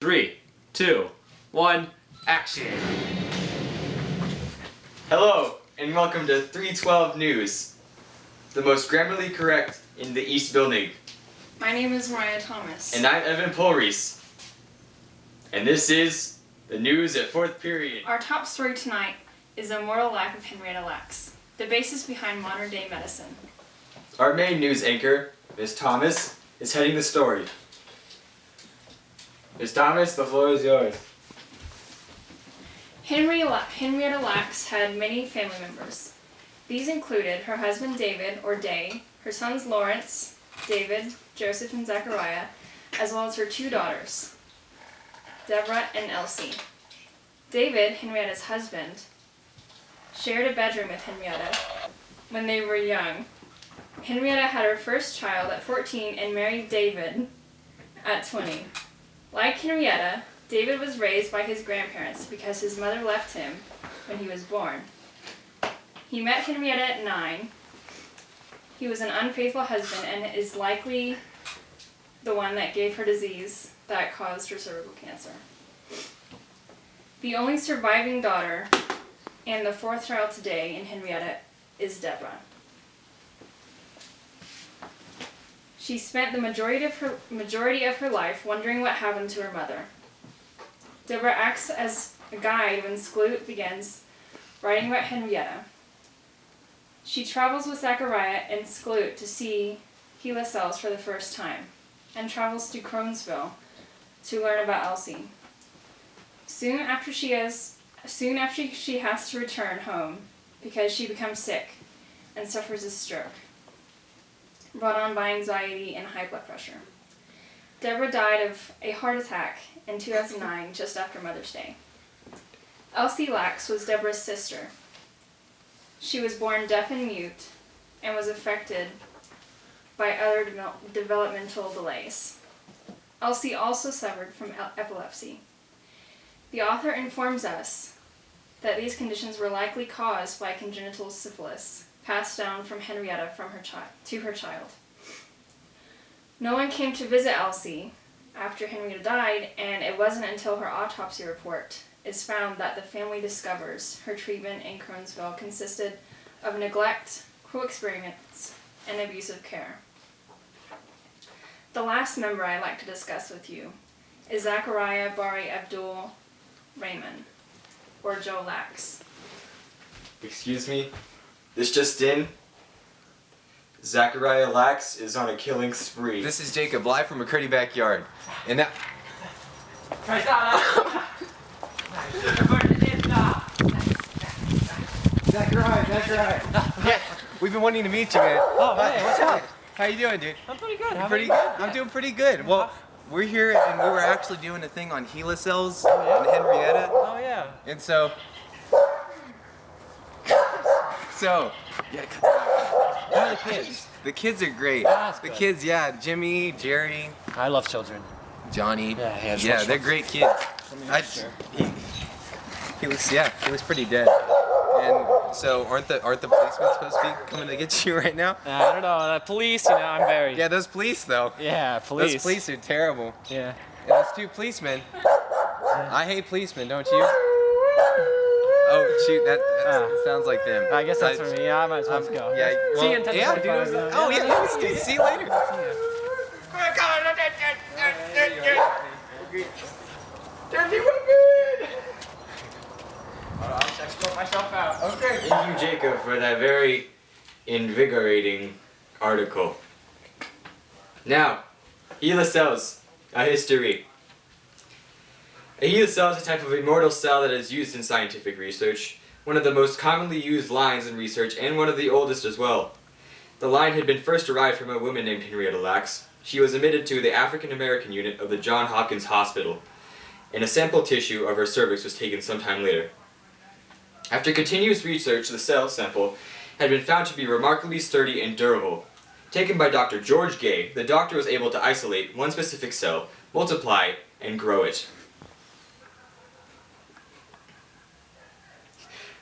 3, 2, 1, action! Hello, and welcome to 312 News, the most grammarly correct in the East Building. My name is Mariah Thomas. And I'm Evan Polreese. And this is the news at 4th period. Our top story tonight is the immortal life of Henrietta Lacks, the basis behind modern day medicine. Our main news anchor, Ms. Thomas, is heading the story. Ms. Thomas, the floor is yours. Henrietta Lacks had many family members. These included her husband David, or Day, her sons Lawrence, David, Joseph, and Zachariah, as well as her two daughters, Deborah and Elsie. David, Henrietta's husband, shared a bedroom with Henrietta when they were young. Henrietta had her first child at 14 and married David at 20. Like Henrietta, David was raised by his grandparents because his mother left him when he was born. He met Henrietta at 9. He was an unfaithful husband and is likely the one that gave her disease that caused her cervical cancer. The only surviving daughter and the fourth child today in Henrietta is Deborah. She spent the majority of her life wondering what happened to her mother. Deborah acts as a guide when Skloot begins writing about Henrietta. She travels with Zachariah and Skloot to see HeLa cells for the first time, and travels to Cronesville to learn about Elsie. Soon after she has to return home because she becomes sick and suffers a stroke, brought on by anxiety and high blood pressure. Deborah died of a heart attack in 2009, just after Mother's Day. Elsie Lacks was Deborah's sister. She was born deaf and mute and was affected by other developmental delays. Elsie also suffered from epilepsy. The author informs us that these conditions were likely caused by congenital syphilis, passed down from Henrietta to her child. No one came to visit Elsie after Henrietta died, and it wasn't until her autopsy report is found that the family discovers her treatment in Cronesville consisted of neglect, cruel experiments, and abusive care. The last member I'd like to discuss with you is Zachariah Bari Abdul Rahman, or Joe Lacks. Excuse me? This just in. Zachariah Lacks is on a killing spree. This is Jacob, live from McCurdy backyard. And now... Zachariah. Yeah, we've been wanting to meet you, man. Oh, hey, what's up? How you doing, dude? I'm pretty good. Pretty good? I'm doing pretty good. Well, we're here and we were actually doing a thing on HeLa cells and Henrietta. Oh, yeah. And so... Yeah, How are the kids? the kids are great. That's The good. kids, yeah. Jimmy, Jerry, I love children. Johnny. Yeah, They're great kids. He was pretty dead. And so aren't the policemen supposed to be coming to get you right now? I don't know. The police, I'm very... Yeah, those police though. Yeah, police. Those police are terrible. Yeah. And those two policemen. I hate policemen, don't you? Oh shoot, that sounds like them. I guess that's for me. Yeah, I might as well go. Yeah. Well, See you in 10 yeah, minutes. dude. Oh yeah. See you later. I'll export myself out. Okay. Thank you, Jacob, for that very invigorating article. Now, HeLa cells, a history. A HeLa cell is a type of immortal cell that is used in scientific research, one of the most commonly used lines in research, and one of the oldest as well. The line had been first derived from a woman named Henrietta Lacks. She was admitted to the African American unit of the Johns Hopkins Hospital, and a sample tissue of her cervix was taken sometime later. After continuous research, the cell sample had been found to be remarkably sturdy and durable. Taken by Dr. George Gay, the doctor was able to isolate one specific cell, multiply, and grow it.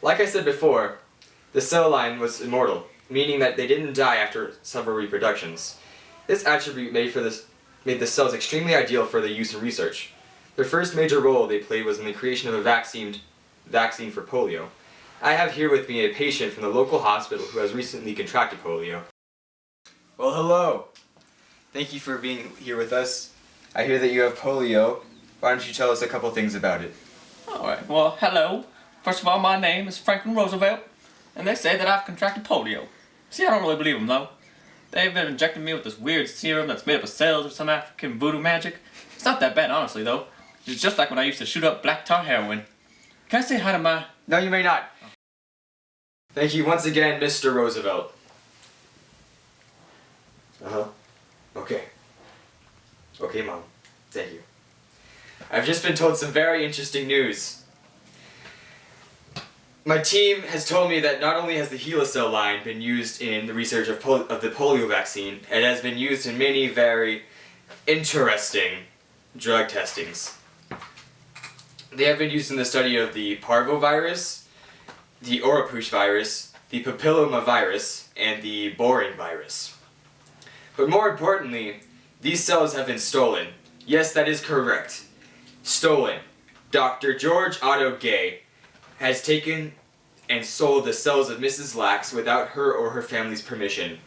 Like I said before, the cell line was immortal, meaning that they didn't die after several reproductions. This attribute made the cells extremely ideal for the use in research. The first major role they played was in the creation of a vaccine for polio. I have here with me a patient from the local hospital who has recently contracted polio. Well, hello. Thank you for being here with us. I hear that you have polio. Why don't you tell us a couple things about it? Alright, well, hello. First of all, my name is Franklin Roosevelt, and they say that I've contracted polio. See, I don't really believe them, though. They've been injecting me with this weird serum that's made up of cells or some African voodoo magic. It's not that bad, honestly, though. It's just like when I used to shoot up black tar heroin. Can I say hi to my... No, you may not. Thank you once again, Mr. Roosevelt. Okay. Okay, Mom. Thank you. I've just been told some very interesting news. My team has told me that not only has the HeLa line been used in the research of the polio vaccine, it has been used in many very interesting drug testings. They have been used in the study of the parvovirus, the Oropouche virus, the papillomavirus, and the boring virus. But more importantly, these cells have been stolen. Yes, that is correct. Stolen. Dr. George Otto Gay has taken and sold the cells of Mrs. Lax without her or her family's permission.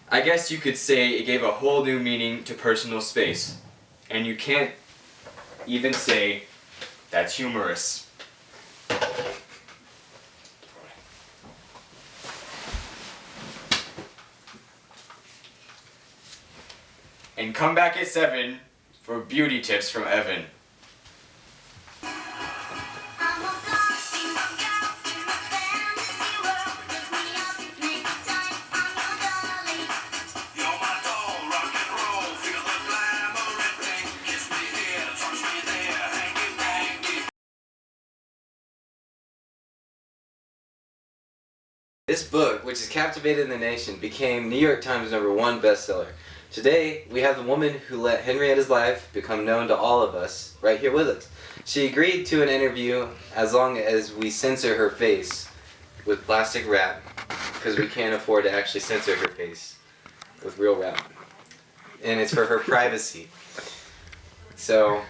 I guess you could say it gave a whole new meaning to personal space. And you can't even say that's humorous. And come back at 7 for beauty tips from Evan. This book, which has captivated the nation, became New York Times #1 bestseller. Today, we have the woman who let Henrietta's life become known to all of us right here with us. She agreed to an interview as long as we censor her face with plastic wrap, because we can't afford to actually censor her face with real wrap. And it's for her privacy. So,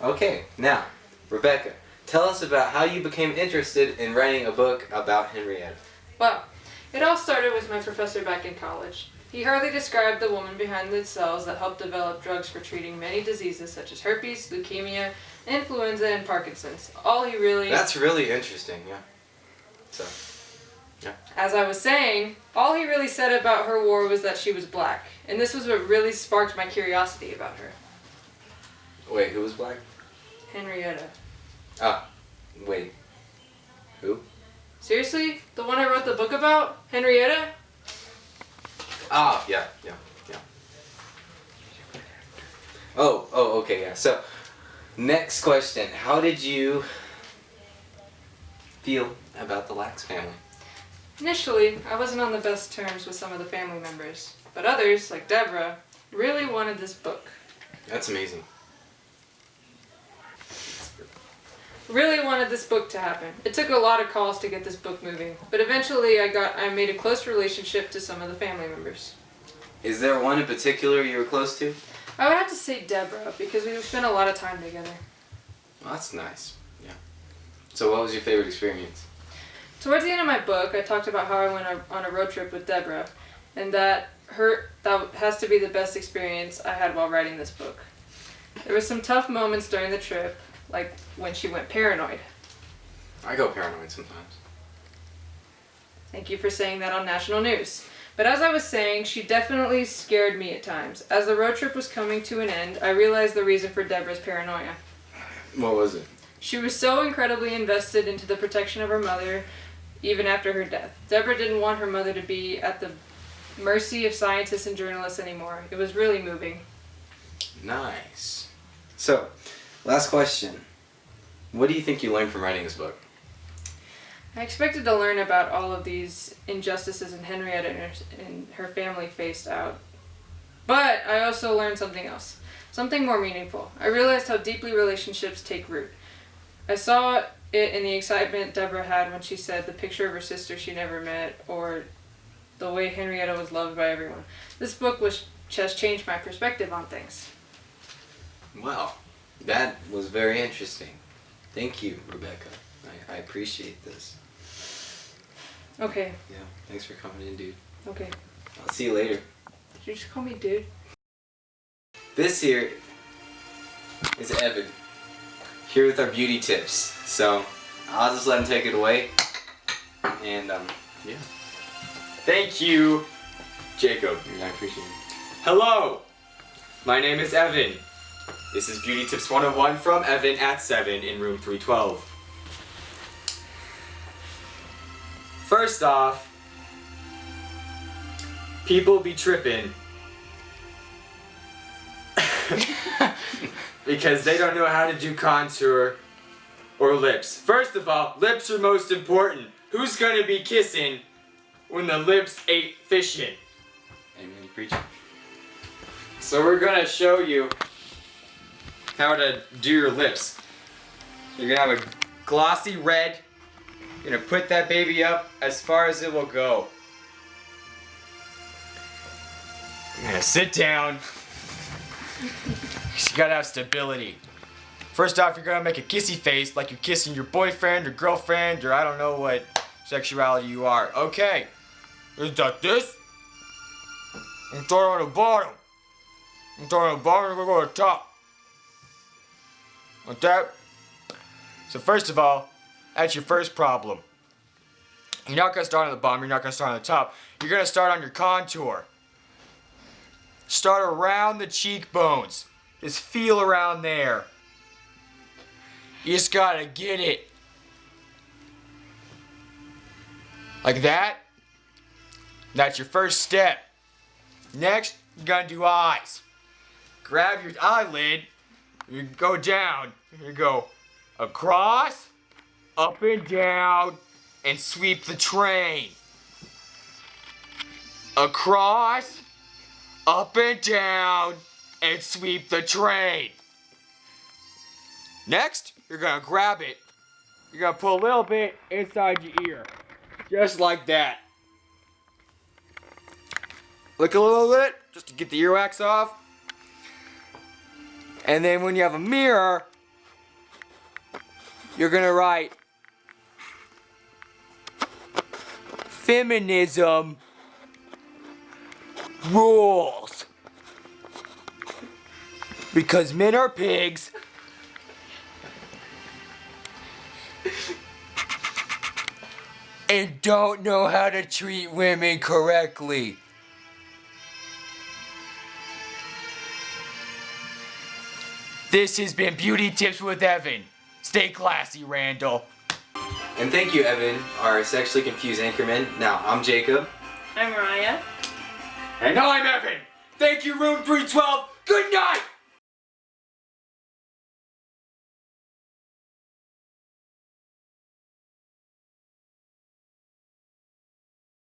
okay, now, Rebecca, tell us about how you became interested in writing a book about Henrietta. Well, it all started with my professor back in college. He hardly described the woman behind the cells that helped develop drugs for treating many diseases such as herpes, leukemia, influenza, and Parkinson's. That's really interesting, yeah. So, yeah. As I was saying, all he really said about her war was that she was black. And this was what really sparked my curiosity about her. Wait, who was black? Henrietta. Ah, wait. Who? Seriously? The one I wrote the book about? Henrietta? Ah, yeah. Oh, okay, yeah. So, next question. How did you feel about the Lax family? Initially, I wasn't on the best terms with some of the family members. But others, like Deborah, really wanted this book. That's amazing. Really wanted this book to happen. It took a lot of calls to get this book moving, but eventually I made a close relationship to some of the family members. Is there one in particular you were close to? I would have to say Deborah, because we've spent a lot of time together. Well, that's nice. Yeah. So what was your favorite experience? Towards the end of my book, I talked about how I went on a road trip with Deborah, and that has to be the best experience I had while writing this book. There were some tough moments during the trip, like when she went paranoid. I go paranoid sometimes. Thank you for saying that on national news. But as I was saying, she definitely scared me at times. As the road trip was coming to an end, I realized the reason for Deborah's paranoia. What was it? She was so incredibly invested into the protection of her mother, even after her death. Deborah didn't want her mother to be at the mercy of scientists and journalists anymore. It was really moving. Nice. So, last question. What do you think you learned from writing this book? I expected to learn about all of these injustices in Henrietta and her family faced out. But I also learned something else. Something more meaningful. I realized how deeply relationships take root. I saw it in the excitement Deborah had when she said the picture of her sister she never met, or the way Henrietta was loved by everyone. This book has changed my perspective on things. Well, That was very interesting. Thank you, Rebecca. I appreciate this. Okay. Yeah, thanks for coming in, dude. Okay. I'll see you later. Did you just call me dude? This here is Evan, here with our beauty tips. So I'll just let him take it away. And yeah. Thank you, Jacob. I appreciate it. Hello, my name is Evan. This is Beauty Tips 101 from Evan at 7 in room 312. First off, people be tripping because they don't know how to do contour or lips. First of all, lips are most important. Who's gonna be kissing when the lips ain't fishing? Amen, preaching. So we're gonna show you how to do your lips. You're gonna have a glossy red. You're gonna put that baby up as far as it will go. You're gonna sit down. You gotta have stability. First off, you're gonna make a kissy face like you're kissing your boyfriend or girlfriend or I don't know what sexuality you are. Okay. Is that this? I'm throwing on the bottom. I'm throwing on the bottom and we're going to the top. Like that. So first of all, that's your first problem. You're not going to start on the bottom, you're not going to start on the top. You're going to start on your contour. Start around the cheekbones. Just feel around there. You just got to get it. Like that. That's your first step. Next, you're going to do eyes. Grab your eyelid, you go down, you go across, up and down, and sweep the train. Across, up and down, and sweep the train. Next, you're gonna grab it. You're gonna pull a little bit inside your ear. Just like that. Lick a little bit, just to get the earwax off. And then when you have a mirror, you're gonna write feminism rules. Because men are pigs. And don't know how to treat women correctly. This has been Beauty Tips with Evan. Stay classy, Randall. And thank you, Evan, our sexually confused anchorman. Now, I'm Jacob. I'm Mariah. And I'm Evan. Thank you, room 312. Good night.